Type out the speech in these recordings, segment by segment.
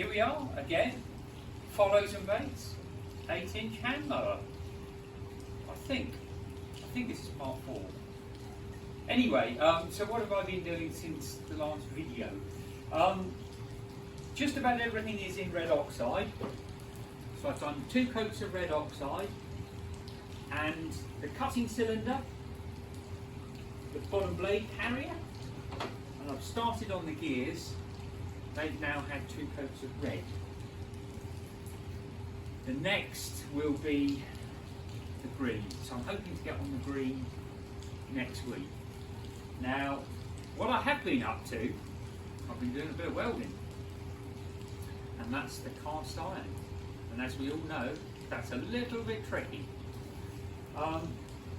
here we are again. Follows and Bates, 8-inch hand mower. I think this is part 4. Anyway, so what have I been doing since the last video? Just about everything is in red oxide. So I've done 2 coats of red oxide, and the cutting cylinder, the bottom blade carrier, and I've started on the gears. They've now had 2 coats of red. The next will be the green, so I'm hoping to get on the green next week. Now, what I have been up to, I've been doing a bit of welding, and that's the cast iron. And as we all know, that's a little bit tricky.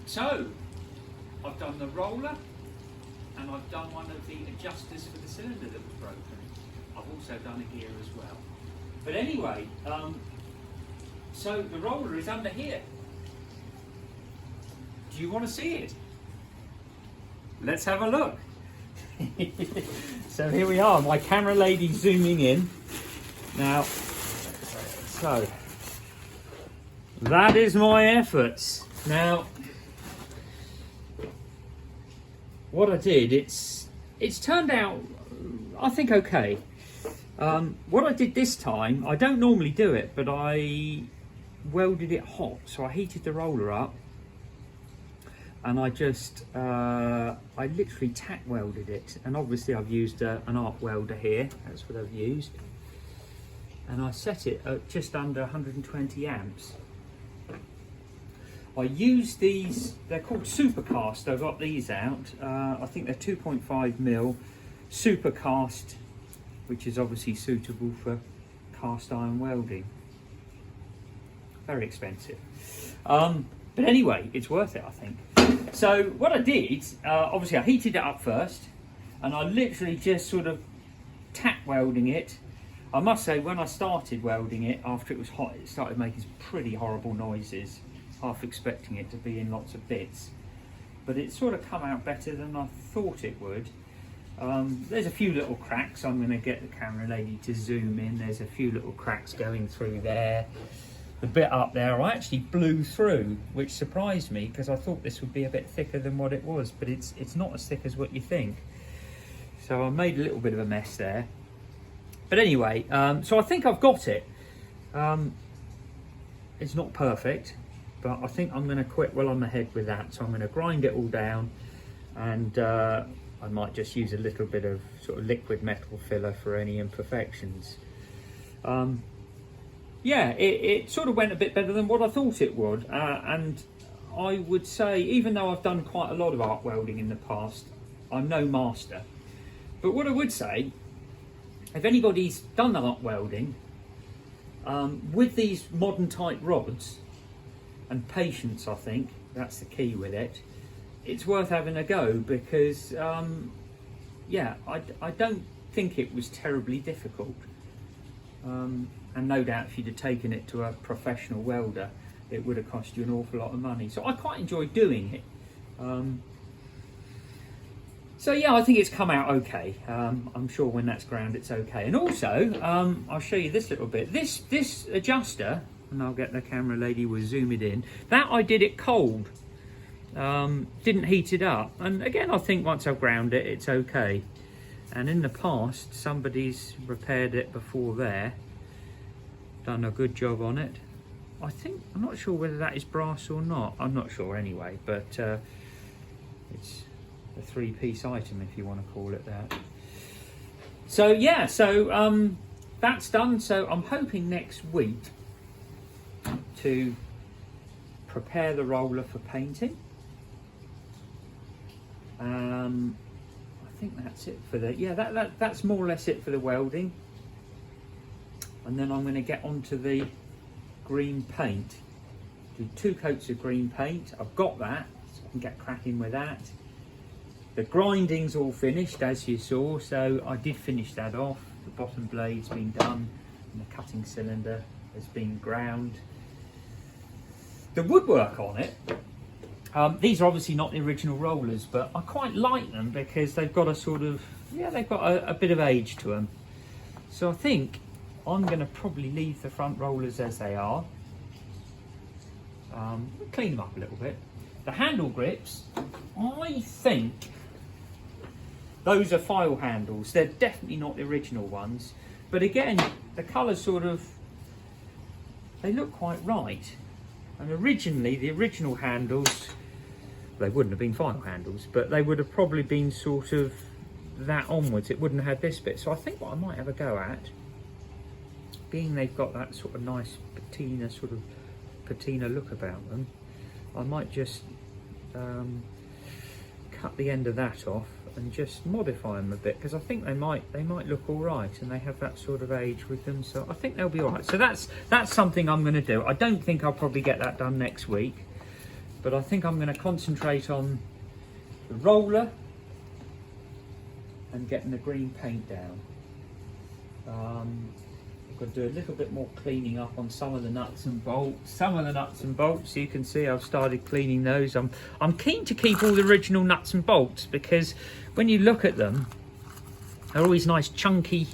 So, I've done the roller, and I've done one of the adjusters for the cylinder that was broken. I've also done a gear as well. But anyway, so the roller is under here. Do you want to see it? Let's have a look. So here we are, my camera lady zooming in. Now, so that is my efforts. Now, what I did, it's turned out, I think, okay. What I did this time, I don't normally do it, but I welded it hot. So I heated the roller up, and I just, I literally tack welded it. And obviously I've used an arc welder here, that's what I've used. And I set it at just under 120 amps. I used these, they're called Supercast, I got these out. I think they're 2.5mm Supercast, which is obviously suitable for cast iron welding. Very expensive. But anyway, it's worth it, I think. So what I did, obviously I heated it up first, and I literally just sort of tack welding it. I must say, when I started welding it, after it was hot, it started making some pretty horrible noises, half expecting it to be in lots of bits. But it sort of come out better than I thought it would. There's a few little cracks. I'm going to get the camera lady to zoom in. There's a few little cracks going through there. The bit up there I actually blew through, which surprised me because I thought this would be a bit thicker than what it was, but it's not as thick as what you think. So I made a little bit of a mess there. But anyway, so I think I've got it. It's not perfect, but I think I'm going to quit while I'm ahead with that. So I'm going to grind it all down, and I might just use a little bit of sort of liquid metal filler for any imperfections. Yeah, it sort of went a bit better than what I thought it would. And I would say, even though I've done quite a lot of arc welding in the past, I'm no master. But what I would say, if anybody's done arc welding, with these modern type rods, and patience, I think, that's the key with it, it's worth having a go because, yeah, I don't think it was terribly difficult. And no doubt if you'd have taken it to a professional welder, it would have cost you an awful lot of money. So I quite enjoyed doing it. So yeah, I think it's come out okay. I'm sure when that's ground it's okay. And also, I'll show you this little bit. This adjuster, and I'll get the camera lady, will zoom it in. That I did it cold. Didn't heat it up. And again, I think once I've ground it, it's okay. And in the past, somebody's repaired it before there. Done a good job on it. I think, I'm not sure whether that is brass or not. I'm not sure anyway, but it's a 3-piece item if you want to call it that. So yeah, so that's done. So I'm hoping next week to prepare the roller for painting. I think that's it for the, yeah, that's more or less it for the welding. And then I'm going to get onto the green paint. Do 2 coats of green paint. I've got that, so I can get cracking with that. The grinding's all finished, as you saw, so I did finish that off. The bottom blade's been done, and the cutting cylinder has been ground. The woodwork on it, these are obviously not the original rollers, but I quite like them because they've got a sort of, yeah, they've got a bit of age to them. So I think I'm going to probably leave the front rollers as they are. Clean them up a little bit. The handle grips, I think those are file handles. They're definitely not the original ones. But again, the colours sort of, they look quite right. And originally, the original handles, they wouldn't have been file handles, but they would have probably been sort of that onwards. It wouldn't have had this bit. So I think what I might have a go at, being they've got that sort of nice patina look about them, I might just cut the end of that off and just modify them a bit, because I think they might look all right, and they have that sort of age with them, so I think they'll be all right. So that's something I'm going to do. I don't think I'll probably get that done next week, but I think I'm going to concentrate on the roller and getting the green paint down. I've got to do a little bit more cleaning up on some of the nuts and bolts. You can see I've started cleaning those. I'm keen to keep all the original nuts and bolts, because when you look at them, they're always nice chunky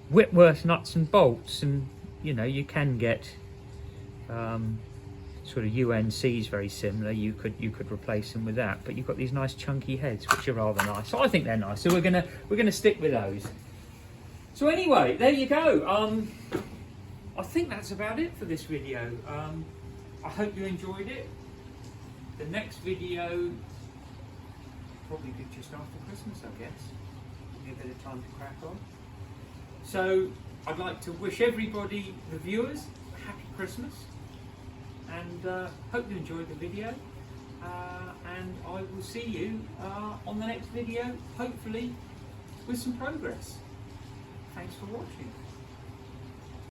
Whitworth nuts and bolts, and you know, you can get sort of UNCs very similar. You could replace them with that, but you've got these nice chunky heads which are rather nice. So I think they're nice. So we're gonna stick with those. So anyway, there you go. I think that's about it for this video. I hope you enjoyed it. The next video probably be just after Christmas, I guess. Give me a bit of time to crack on. So I'd like to wish everybody, the viewers, a happy Christmas, and hope you enjoyed the video. And I will see you on the next video, hopefully with some progress. Thanks for watching.